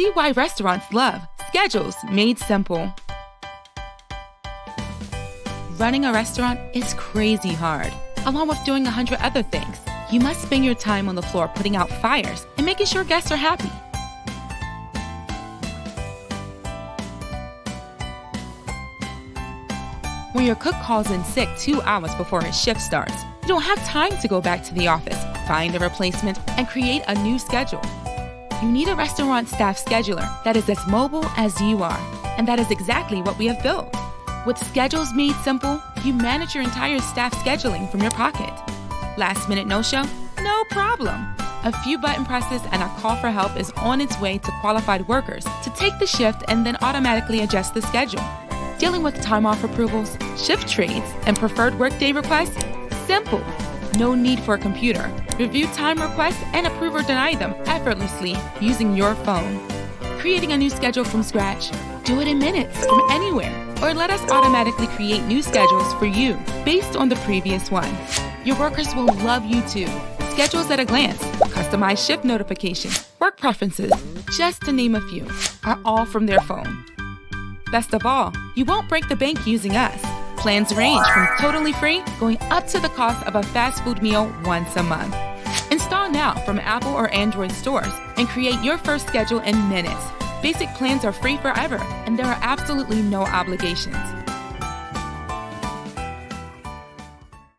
See why restaurants love schedules made simple. Running a restaurant is crazy hard. Along with doing 100 other things, you must spend your time on the floor putting out fires and making sure guests are happy. When your cook calls in sick 2 hours before his shift starts, you don't have time to go back to the office, find a replacement, and create a new schedule. You need a restaurant staff scheduler that is as mobile as you are, and that is exactly what we have built. With Schedules Made Simple, you manage your entire staff scheduling from your pocket. Last minute no-show? No problem. A few button presses and a call for help is on its way to qualified workers to take the shift and then automatically adjust the schedule. Dealing with time off approvals, shift trades, and preferred workday requests? Simple. No need for a computer. Review time requests and approve or deny them effortlessly using your phone. Creating a new schedule from scratch? Do it in minutes from anywhere. Or let us automatically create new schedules for you based on the previous one. Your workers will love you too. Schedules at a glance, customized shift notifications, work preferences, just to name a few, are all from their phone. Best of all, you won't break the bank using us. Plans range from totally free going up to the cost of a fast food meal once a month. Install now from Apple or Android stores and create your first schedule in minutes. Basic plans are free forever, and there are absolutely no obligations.